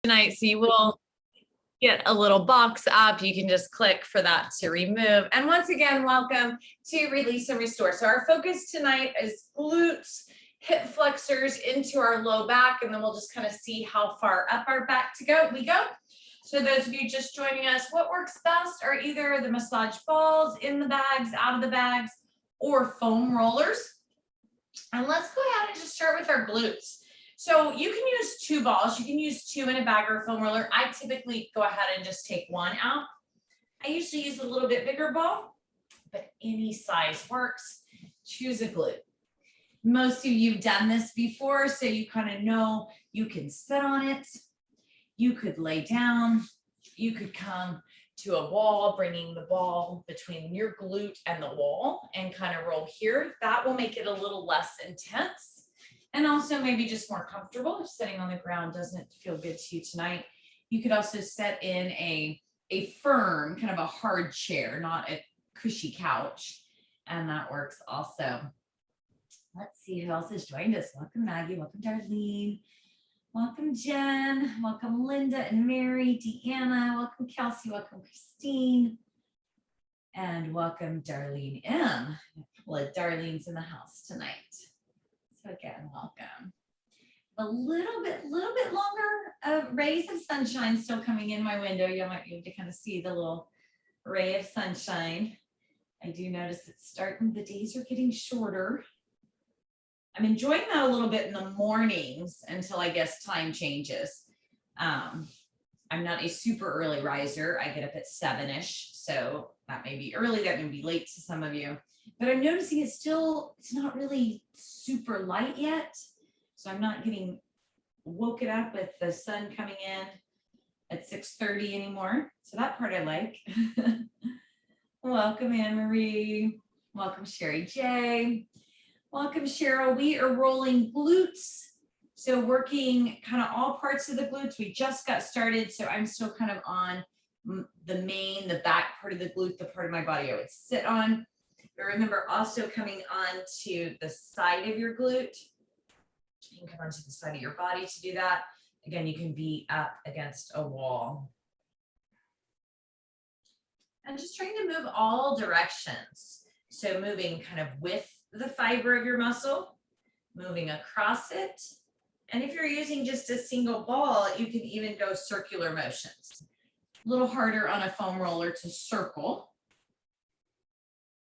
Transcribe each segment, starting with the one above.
tonight, so you will get a little box up. You can just click for that to remove. And once again, welcome to Release and Restore. So our focus tonight is glutes, hip flexors into our low back, and then we'll just kind of see how far up our back we go. So those of you just joining us, what works best are either the massage balls in the bags, out of the bags, or foam rollers. And let's go ahead and just start with our glutes. So you can use 2 balls. You can use 2 in a bag or a foam roller. I typically go ahead and just take 1 out. I usually use a little bit bigger ball, but any size works. Choose a glute. Most of you have done this before, so you kind of know you can sit on it. You could lay down. You could come to a wall, bringing the ball between your glute and the wall and kind of roll here. That will make it a little less intense and also maybe just more comfortable if sitting on the ground doesn't feel good to you tonight. You could also sit in a firm, kind of a hard chair, not a cushy couch, and that works also. Let's see who else has joined us. Welcome, Maggie. Welcome, Darlene. Welcome, Jen. Welcome, Linda and Mary, Deanna. Welcome, Kelsey. Welcome, Christine. And welcome, Darlene M. A couple of Darlene's in the house tonight. So again, welcome. A little bit longer rays of sunshine still coming in my window. You might be able to kind of see the little ray of sunshine. I do notice it's starting, the days are getting shorter. I'm enjoying that a little bit in the mornings until I guess time changes. I'm not a super early riser. I get up at 7-ish, so that may be early, that may be late to some of you. But I'm noticing it's not really super light yet. So I'm not getting woken up with the sun coming in at 6:30 anymore. So that part I like. Welcome, Anne-Marie. Welcome, Sherry J. Welcome, Cheryl. We are rolling glutes. So working kind of all parts of the glutes. We just got started, so I'm still kind of on the back part of the glute, the part of my body I would sit on. But remember, also coming on to the side of your glute. You can come onto the side of your body to do that. Again, you can be up against a wall. And just trying to move all directions. So moving kind of with the fiber of your muscle, moving across it. And if you're using just a single ball, you can even go circular motions. A little harder on a foam roller to circle,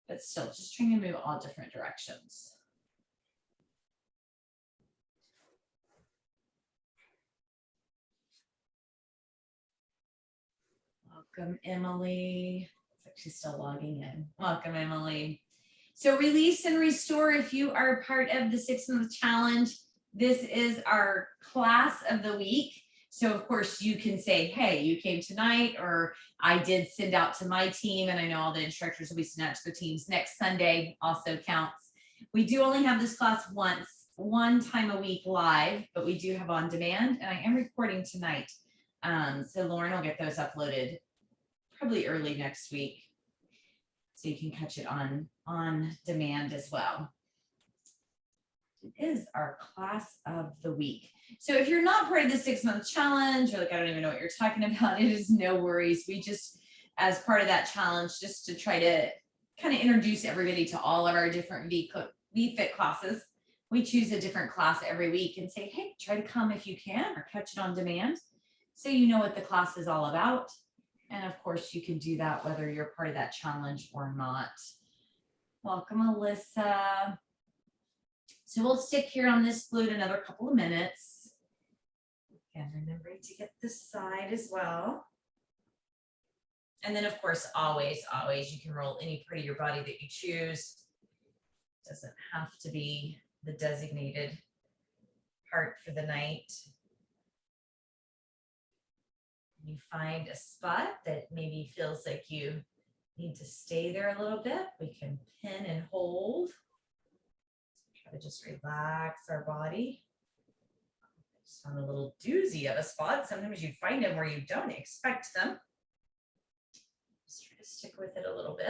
but still just trying to move all different directions. Welcome, Emily. It's like she's still logging in. Welcome, Emily. So release and restore, if you are part of the 6-month challenge, this is our class of the week. So of course you can say, hey, you came tonight, or I did send out to my team, and I know all the instructors will be sending out to their teams. Next Sunday also counts. We do only have this class one time a week live, but we do have on demand, and I am recording tonight. So Lauren will get those uploaded probably early next week, so you can catch it on demand as well. It is our class of the week. So if you're not part of the 6-month challenge, or like, I don't even know what you're talking about, it is no worries. We just, as part of that challenge, just to try to kind of introduce everybody to all of our different VFit classes, we choose a different class every week and say, hey, try to come if you can, or catch it on demand, so you know what the class is all about. And of course, you can do that whether you're part of that challenge or not. Welcome, Alyssa. So we'll stick here on this glute another couple of minutes. And remembering to get this side as well. And then of course, always, you can roll any part of your body that you choose. Doesn't have to be the designated part for the night. You find a spot that maybe feels like you need to stay there a little bit. We can pin and hold. Try to just relax our body. Just found a little doozy of a spot. Sometimes you find them where you don't expect them. Just try to stick with it a little bit.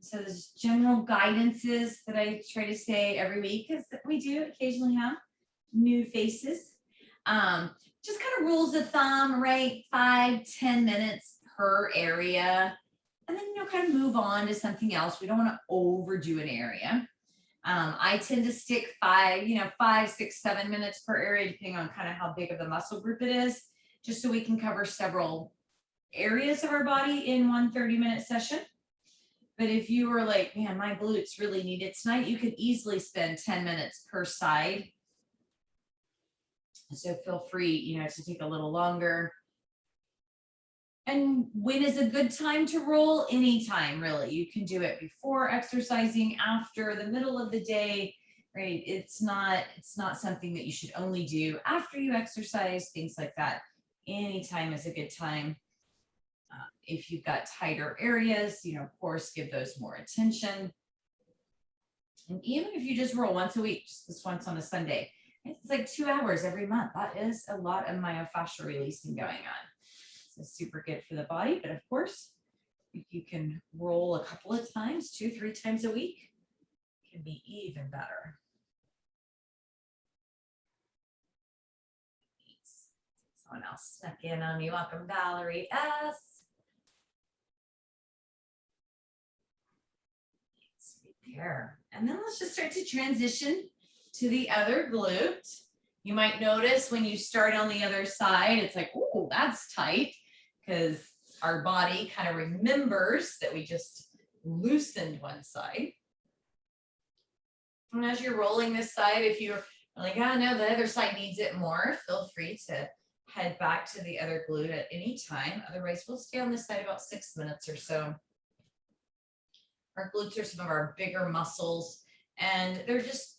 So there's general guidances that I try to say every week because we do occasionally have new faces. Just kind of rules of thumb, right? 5-10 minutes per area. And then, kind of move on to something else. We don't want to overdo an area. I tend to stick 5, 6, 7 minutes per area, depending on kind of how big of the muscle group it is, just so we can cover several areas of our body in one 30-minute session. But if you were like, man, my glutes really need it tonight, you could easily spend 10 minutes per side. So feel free, to take a little longer. And when is a good time to roll? Anytime, really. You can do it before exercising, after, the middle of the day, right? It's not something that you should only do after you exercise, things like that. Anytime is a good time. If you've got tighter areas, of course, give those more attention. And even if you just roll once a week, just this once on a Sunday, it's like 2 hours every month. That is a lot of myofascial releasing going on. So super good for the body. But of course, if you can roll a couple of times, 2-3 times a week, it can be even better. Someone else snuck in on me. Welcome, Valerie S. There. And then let's just start to transition to the other glute. You might notice when you start on the other side, it's like, oh, that's tight, because our body kind of remembers that we just loosened one side. And as you're rolling this side, if you're like, oh no, the other side needs it more, feel free to head back to the other glute at any time. Otherwise, we'll stay on this side about 6 minutes or so. Our glutes are some of our bigger muscles, and they're just,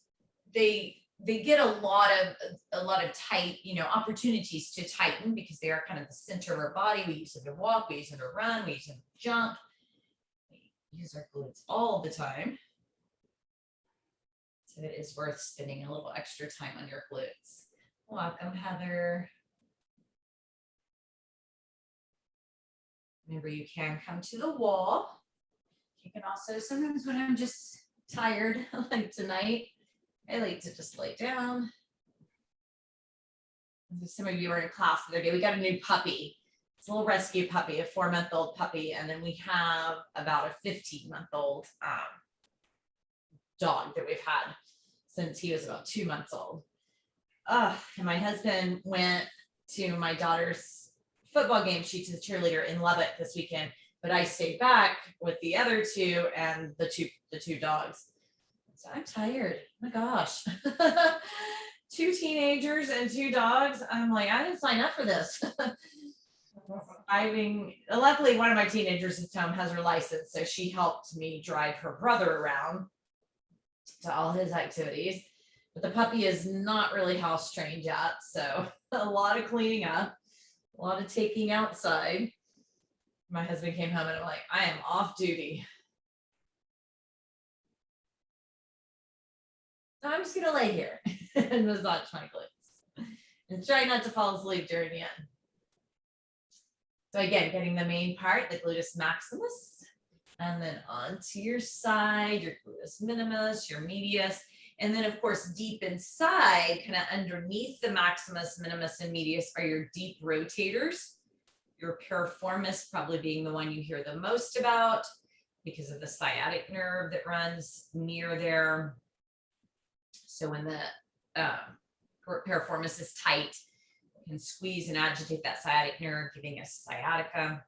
they get a lot of tight, opportunities to tighten because they are kind of the center of our body. We use them to walk, we use them to run, we use them to jump. We use our glutes all the time. So it is worth spending a little extra time on your glutes. Welcome, Heather. Remember, you can come to the wall. You can also, sometimes when I'm just tired, like tonight, I like to just lay down. Some of you were in class the other day. We got a new puppy. It's a little rescue puppy, a 4-month-old puppy. And then we have about a 15-month-old dog that we've had since he was about 2 months old. And my husband went to my daughter's football game. She's a cheerleader in Lubbock this weekend. But I stayed back with the other two and the two dogs. So I'm tired. Oh my gosh. 2 teenagers and 2 dogs. I'm like, I didn't sign up for this. Luckily, one of my teenagers at home has her license, so she helped me drive her brother around to all his activities. But the puppy is not really house trained yet, so a lot of cleaning up, a lot of taking outside. My husband came home and I'm like, I am off duty. So I'm just gonna lay here and massage my glutes and try not to fall asleep during the end. So again, getting the main part, the gluteus maximus, and then onto your side, your gluteus minimus, your medius, and then of course deep inside, kind of underneath the maximus, minimus, and medius are your deep rotators. Your piriformis probably being the one you hear the most about because of the sciatic nerve that runs near there. So when the piriformis is tight, you can squeeze and agitate that sciatic nerve, giving us sciatica.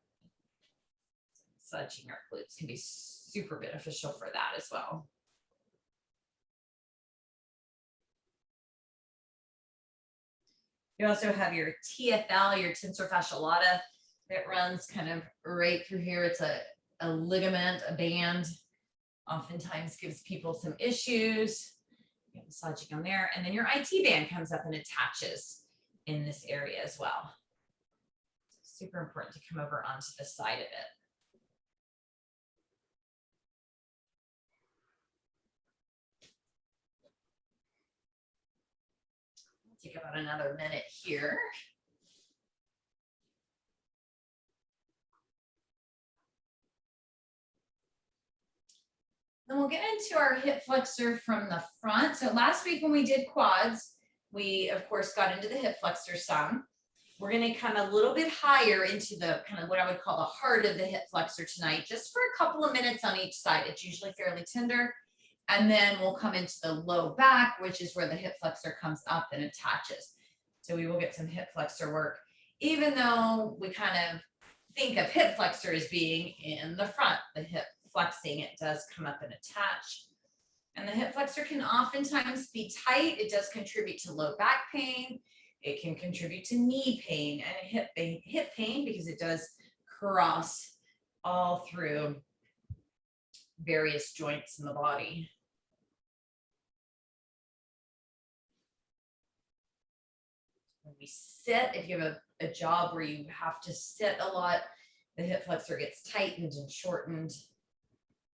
Massaging our glutes can be super beneficial for that as well. You also have your TFL, your tensor fasciae lata, that runs kind of right through here. It's a ligament, a band, oftentimes gives people some issues. Massaging on there. And then your IT band comes up and attaches in this area as well. So super important to come over onto the side of it. Take about another minute here. we'll get into our hip flexor from the front. So last week when we did quads, we of course got into the hip flexor some. We're going to come a little bit higher into the kind of what I would call the heart of the hip flexor tonight, just for a couple of minutes on each side. It's usually fairly tender. And then we'll come into the low back, which is where the hip flexor comes up and attaches. So we will get some hip flexor work, even though we kind of think of hip flexor as being in the front, the hip flexing, it does come up and attach. And the hip flexor can oftentimes be tight. It does contribute to low back pain. It can contribute to knee pain and hip pain because it does cross all through various joints in the body. When we sit, if you have a job where you have to sit a lot, the hip flexor gets tightened and shortened.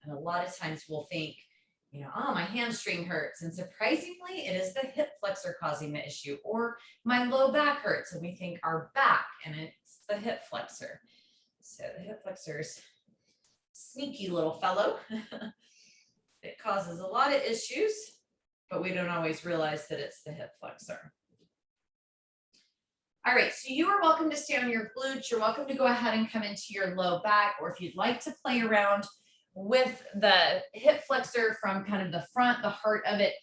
And a lot of times we'll think, oh, my hamstring hurts. And surprisingly, it is the hip flexor causing the issue. Or my low back hurts. And we think our back, and it's the hip flexor. So the hip flexor's sneaky little fellow. It causes a lot of issues, but we don't always realize that it's the hip flexor. All right, so you are welcome to stay on your glutes. You're welcome to go ahead and come into your low back, or if you'd like to play around with the hip flexor from kind of the front, the heart of it.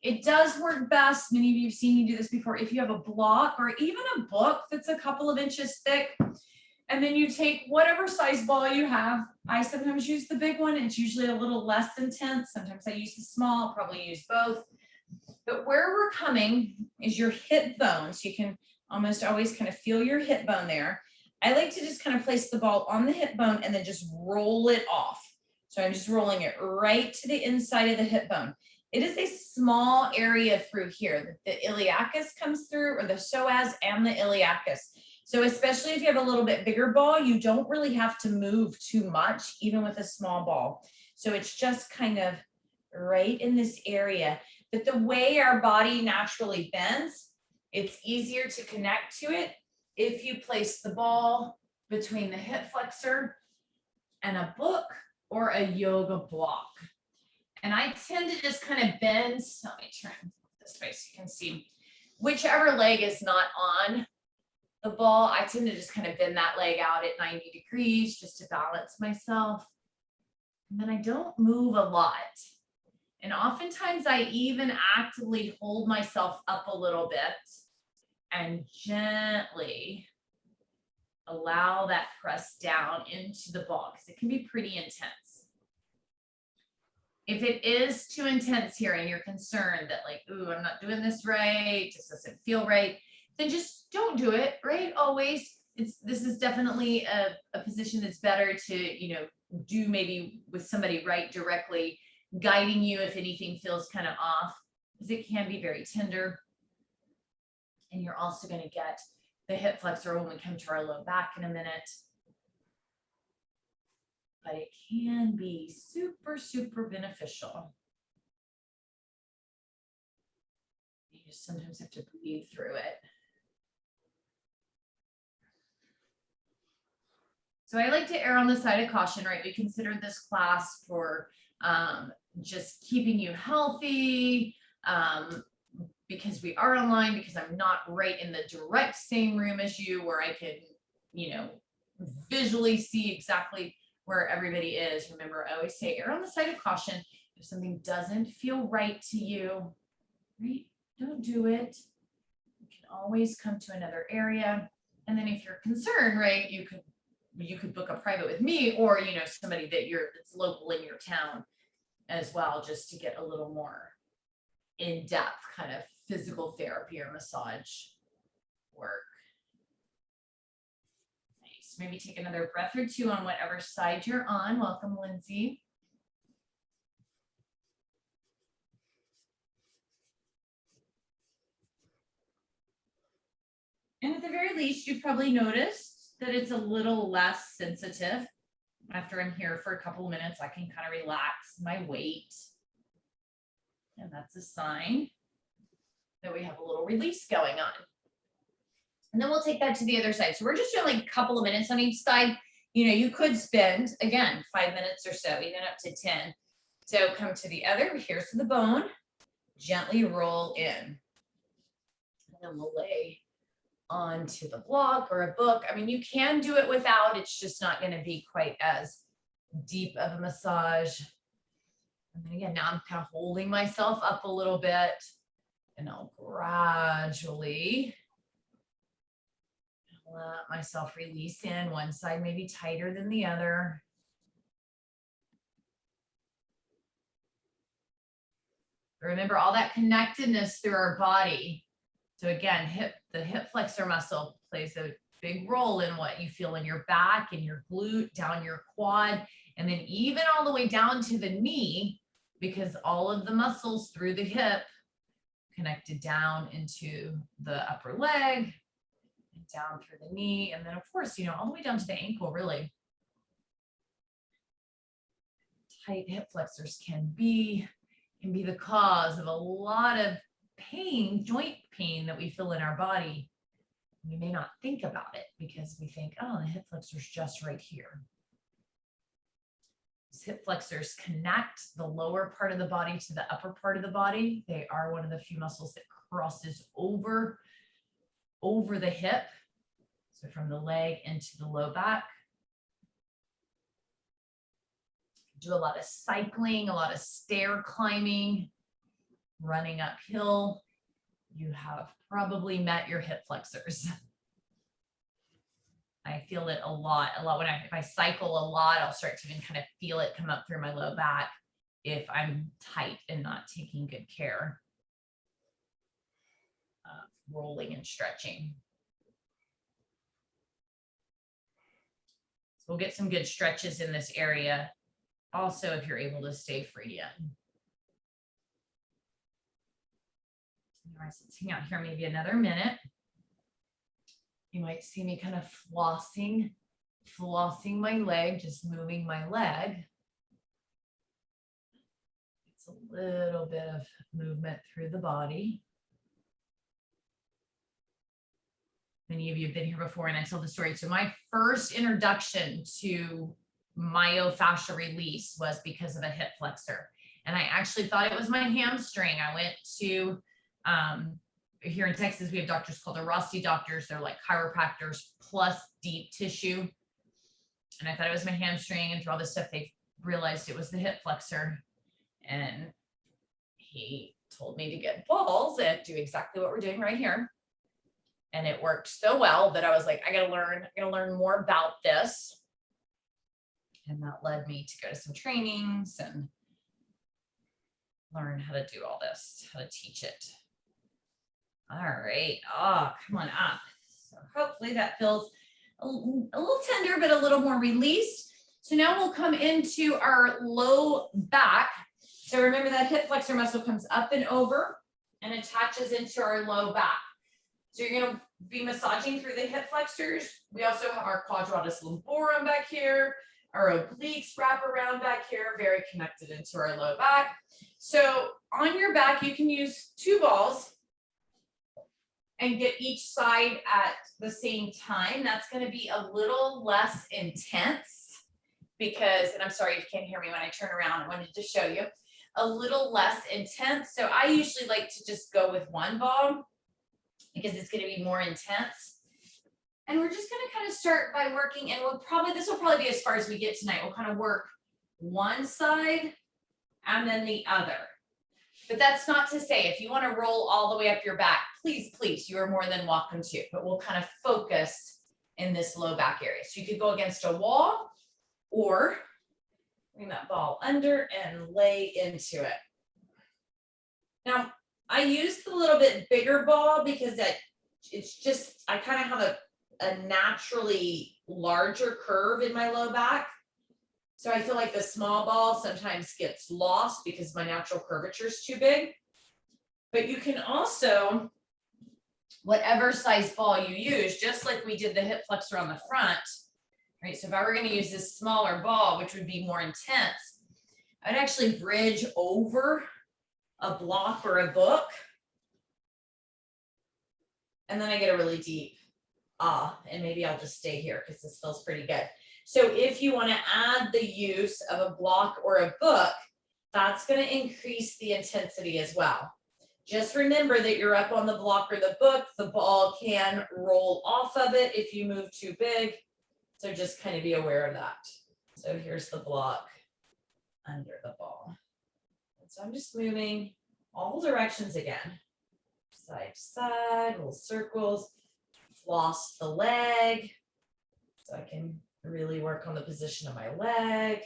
It does work best. Many of you have seen me do this before. If you have a block or even a book that's a couple of inches thick, and then you take whatever size ball you have. I sometimes use the big one. It's usually a little less intense. Sometimes I use the small, I'll probably use both. But where we're coming is your hip bone. So you can almost always kind of feel your hip bone there. I like to just kind of place the ball on the hip bone and then just roll it off. So I'm just rolling it right to the inside of the hip bone. It is a small area through here. The iliacus comes through, or the psoas and the iliacus. So especially if you have a little bit bigger ball, you don't really have to move too much, even with a small ball. So it's just kind of right in this area. But the way our body naturally bends, it's easier to connect to it if you place the ball between the hip flexor and a book or a yoga block. And I tend to just kind of bend. So let me turn this way so you can see. Whichever leg is not on the ball, I tend to just kind of bend that leg out at 90 degrees just to balance myself. And then I don't move a lot. And oftentimes I even actively hold myself up a little bit and gently allow that press down into the ball because it can be pretty intense. If it is too intense here and you're concerned that like, ooh, I'm not doing this right, this doesn't feel right, then just don't do it, right? Always. This is definitely a position that's better to, do maybe with somebody right directly guiding you if anything feels kind of off, because it can be very tender. And you're also going to get the hip flexor when we come to our low back in a minute. But it can be super, super beneficial. You just sometimes have to breathe through it. So I like to err on the side of caution, right? We considered this class for just keeping you healthy, because we are online, because I'm not right in the direct same room as you where I can, visually see exactly where everybody is. Remember, I always say err on the side of caution. If something doesn't feel right to you, right, don't do it. You can always come to another area. And then if you're concerned, right, you could book a private with me or, somebody that's local in your town as well, just to get a little more in-depth kind of physical therapy or massage work. Nice. Maybe take another breath or two on whatever side you're on. Welcome, Lindsay. And at the very least, you've probably noticed that it's a little less sensitive. After I'm here for a couple of minutes, I can kind of relax my weight. And that's a sign that we have a little release going on. And then we'll take that to the other side. So we're just doing like a couple of minutes on each side. You could spend, again, 5 minutes or so, even up to 10, So come to the other, here's the bone, gently roll in. And then we'll lay onto the block or a book. I mean, you can do it without, it's just not going to be quite as deep of a massage. And then again, now I'm kind of holding myself up a little bit, and I'll gradually let myself release in. One side maybe tighter than the other. Remember all that connectedness through our body. So again, the hip flexor muscle plays a big role in what you feel in your back and your glute, down your quad, and then even all the way down to the knee, because all of the muscles through the hip connected down into the upper leg, and down through the knee, and then of course, all the way down to the ankle, really. Tight hip flexors can be the cause of a lot of pain, joint pain that we feel in our body. We may not think about it because we think, oh, the hip flexor's just right here. These hip flexors connect the lower part of the body to the upper part of the body. They are one of the few muscles that crosses over the hip. So from the leg into the low back. Do a lot of cycling, a lot of stair climbing, running uphill. You have probably met your hip flexors. I feel it a lot when if I cycle a lot, I'll start to even kind of feel it come up through my low back if I'm tight and not taking good care of rolling and stretching. So we'll get some good stretches in this area. Also, if you're able to stay free in. All right, so let's hang out here maybe another minute. You might see me kind of flossing my leg, just moving my leg. It's a little bit of movement through the body. Many of you have been here before, and I tell the story. So my first introduction to myofascial release was because of a hip flexor. And I actually thought it was my hamstring. I went to, here in Texas, we have doctors called the Rosti doctors. They're like chiropractors plus deep tissue. And I thought it was my hamstring, and through all this stuff, they realized it was the hip flexor. And he told me to get balls and do exactly what we're doing right here. And it worked so well that I was like, I gotta learn more about this. And that led me to go to some trainings and learn how to do all this, how to teach it. All right. Oh, come on up. So hopefully that feels a little tender, but a little more released. So now we'll come into our low back. So remember that hip flexor muscle comes up and over and attaches into our low back. So you're going to be massaging through the hip flexors. We also have our quadratus lumborum back here. Our obliques wrap around back here, very connected into our low back. So on your back, you can use 2 balls and get each side at the same time. That's going to be a little less intense because, and I'm sorry if you can't hear me when I turn around, I wanted to show you, a little less intense. So I usually like to just go with 1 ball because it's going to be more intense. And we're just going to kind of start by working, and this will probably be as far as we get tonight. We'll kind of work one side and then the other. But that's not to say if you want to roll all the way up your back, please, you are more than welcome to. But we'll kind of focus in this low back area. So you could go against a wall or bring that ball under and lay into it. Now, I used a little bit bigger ball because I kind of have a naturally larger curve in my low back. So I feel like the small ball sometimes gets lost because my natural curvature is too big. But you can also, whatever size ball you use, just like we did the hip flexor on the front, right? So if I were going to use this smaller ball, which would be more intense, I'd actually bridge over a block or a book. And then I get a really deep and maybe I'll just stay here because this feels pretty good. So if you want to add the use of a block or a book, that's going to increase the intensity as well. Just remember that you're up on the block or the book. The ball can roll off of it if you move too big. So just kind of be aware of that. So here's the block under the ball. And so I'm just moving all directions again. Side to side, little circles. Floss the leg. So I can really work on the position of my leg.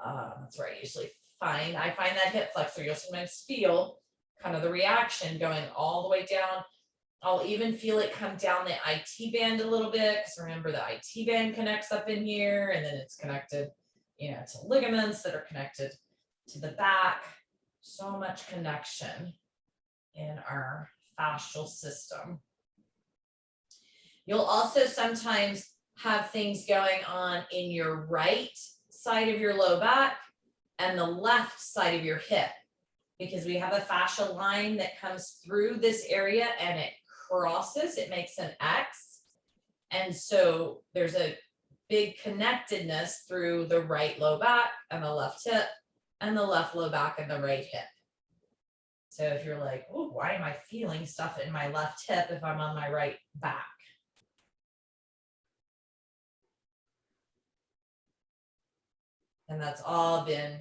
That's where I usually find that hip flexor. You'll sometimes feel kind of the reaction going all the way down. I'll even feel it come down the IT band a little bit, because remember the IT band connects up in here, and then it's connected, to ligaments that are connected to the back. So much connection in our fascial system. You'll also sometimes have things going on in your right side of your low back and the left side of your hip, because we have a fascial line that comes through this area and it crosses, it makes an X. And so there's a big connectedness through the right low back and the left hip and the left low back and the right hip. So if you're like, oh, why am I feeling stuff in my left hip if I'm on my right back? And that's all been,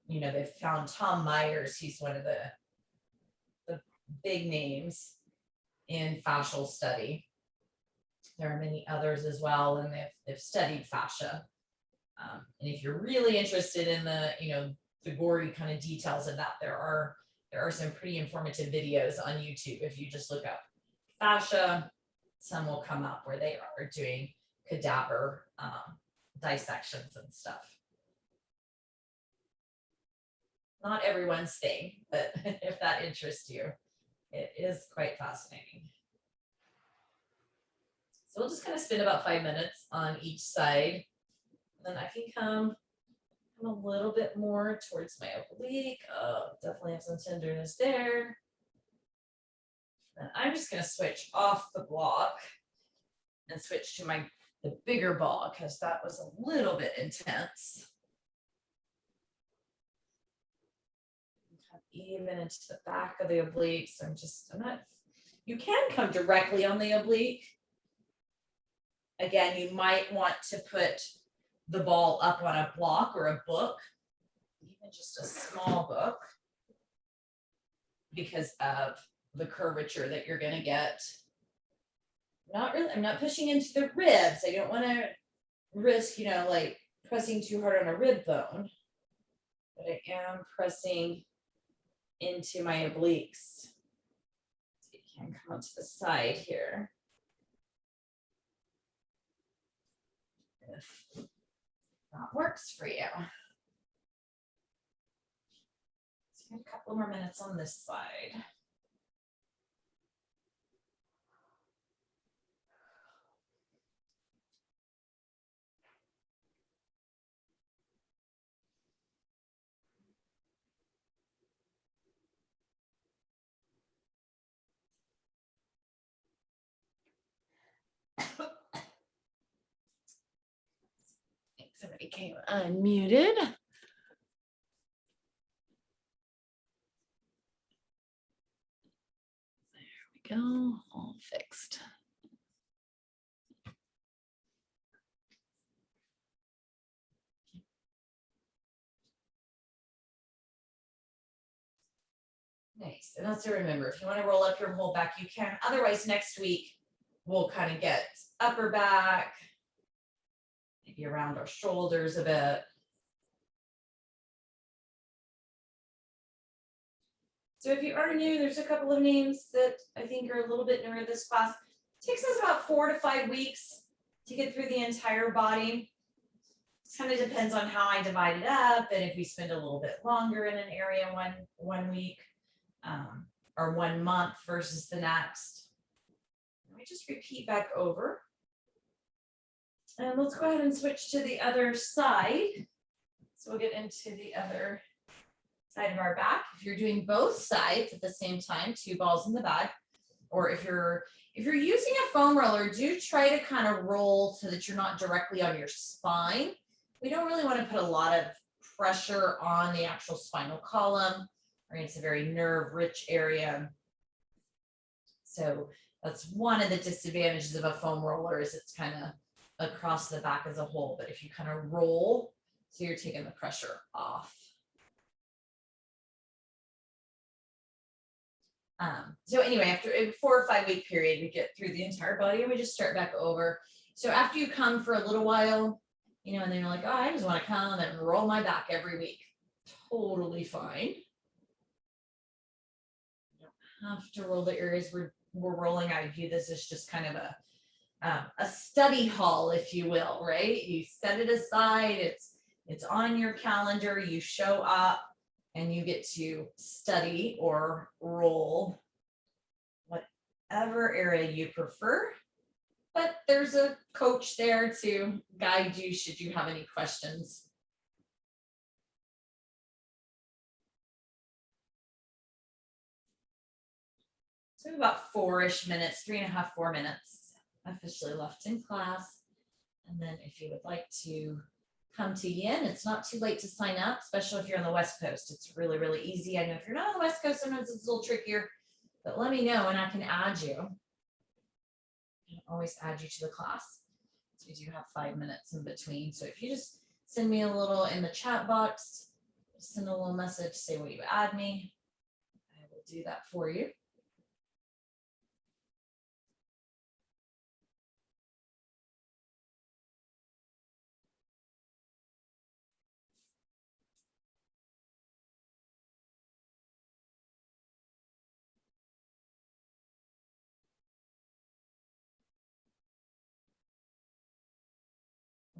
they've found Tom Myers. He's one of the big names in fascial study. There are many others as well, and they've studied fascia. And if you're really interested in the gory kind of details of that, there are some pretty informative videos on YouTube. If you just look up fascia, some will come up where they are doing cadaver dissections and stuff. Not everyone's thing, but if that interests you, it is quite fascinating. So we'll just kind of spend about 5 minutes on each side. Then I can come a little bit more towards my oblique. Oh, definitely have some tenderness there. Then I'm just going to switch off the block and switch to the bigger ball, because that was a little bit intense. Even into the back of the obliques. You can come directly on the oblique. Again, you might want to put the ball up on a block or a book, even just a small book, because of the curvature that you're going to get. I'm not pushing into the ribs. I don't want to risk, like pressing too hard on a rib bone, but I am pressing into my obliques. So you can come to the side here. If that works for you. So a couple more minutes on this side. Somebody came unmuted. There we go, all fixed. Nice. And also remember, if you want to roll up your whole back, you can. Otherwise, next week we'll kind of get upper back, maybe around our shoulders a bit. So if you are new, there's a couple of names that I think are a little bit newer to this class. It takes us about 4 to 5 weeks to get through the entire body. It kind of depends on how I divide it up, and if we spend a little bit longer in an area one week or 1 month versus the next. Let me just repeat back over. And let's go ahead and switch to the other side. So we'll get into the other side of our back. If you're doing both sides at the same time, 2 balls in the bag, or if you're using a foam roller, do try to kind of roll so that you're not directly on your spine. We don't really want to put a lot of pressure on the actual spinal column, right? It's a very nerve-rich area. So that's one of the disadvantages of a foam roller, is it's kind of across the back as a whole. But if you kind of roll, so you're taking the pressure off. So anyway, after a 4 or 5 week period, we get through the entire body and we just start back over. So after you come for a little while, you know, and then you're like, oh, I just want to come and roll my back every week. Totally fine. You don't have to roll the areas we're rolling. I view this as just kind of a study hall, if you will, right? You set it aside, it's on your calendar, you show up and you get to study or roll whatever area you prefer. But there's a coach there to guide you should you have any questions. So about 4-ish minutes, 3.5, 4 minutes officially left in class. And then if you would like to come to Yin, it's not too late to sign up, especially if you're on the West Coast. It's really, really easy. I know if you're not on the West Coast, sometimes it's a little trickier, but let me know and I can add you. I can always add you to the class. So we do have 5 minutes in between. So if you just send me a little in the chat box, send a little message, say, will you add me? I will do that for you.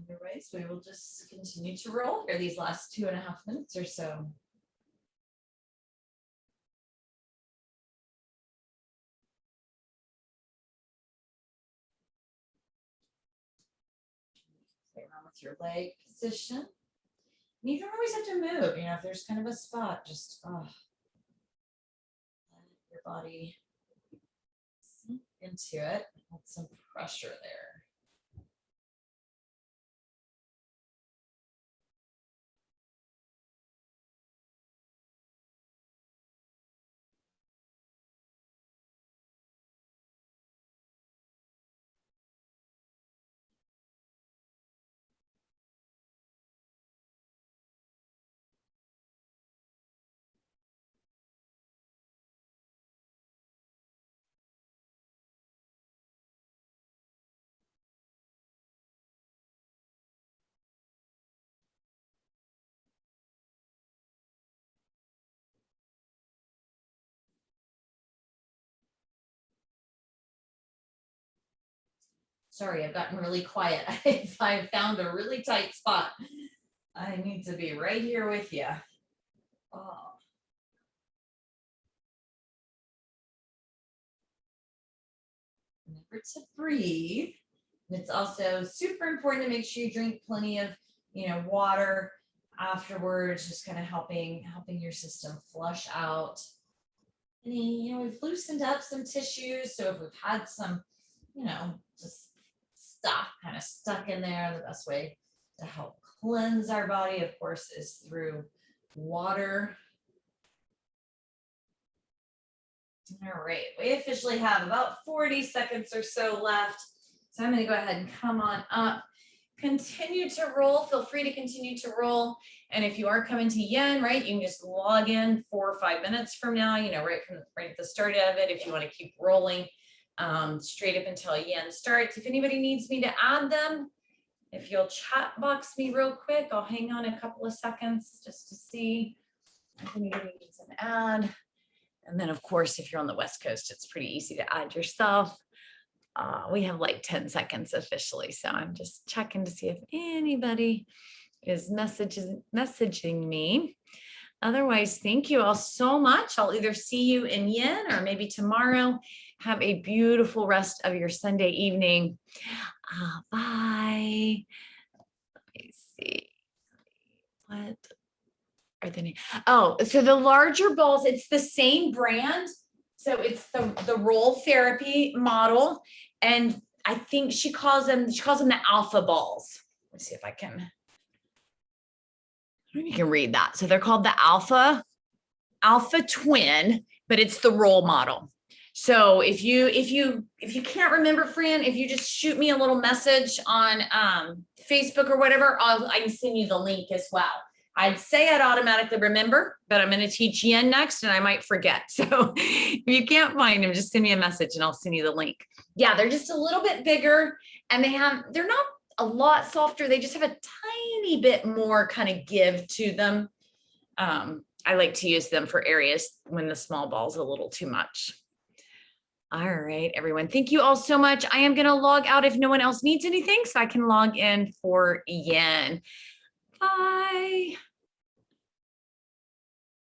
Otherwise, we will just continue to roll for these last 2.5 minutes or so. Play around with your leg position. And you don't always have to move, you know, if there's kind of a spot, just let your body sink into it. Put some pressure there. Sorry, I've gotten really quiet. I found a really tight spot. I need to be right here with you. Oh. Remember to breathe. And it's also super important to make sure you drink plenty of, you know, water afterwards, just kind of helping your system flush out. And you know, we've loosened up some tissues. So if we've had some, you know, just stuff kind of stuck in there, the best way to help cleanse our body, of course, is through water. All right, we officially have about 40 seconds or so left. So I'm going to go ahead and come on up. Continue to roll. Feel free to continue to roll. And if you are coming to Yin, right, you can just log in 4 or 5 minutes from now, you know, right at the start of it, if you want to keep rolling straight up until Yin starts. If anybody needs me to add them, if you'll chat box me real quick, I'll hang on a couple of seconds just to see if anybody needs an add. And then, of course, if you're on the West Coast, it's pretty easy to add yourself. We have like 10 seconds officially, so I'm just checking to see if anybody is messaging me. Otherwise, thank you all so much. I'll either see you in Yin or maybe tomorrow. Have a beautiful rest of your Sunday evening. Bye. Let me see. What are the names? Oh, so the larger balls, it's the same brand. So it's the Roll Therapy model. And I think she calls them the alpha balls. Let's see if I can. You can read that. So they're called the Alpha Twin, but it's the role model. So if you can't remember, Fran, if you just shoot me a little message on Facebook or whatever, I can send you the link as well. I'd say I'd automatically remember, but I'm going to teach Yen next and I might forget. So if you can't find them, just send me a message and I'll send you the link. Yeah, they're just a little bit bigger and they're not a lot softer. They just have a tiny bit more kind of give to them. I like to use them for areas when the small ball is a little too much. All right, everyone. Thank you all so much. I am going to log out if no one else needs anything so I can log in for Yen. Bye.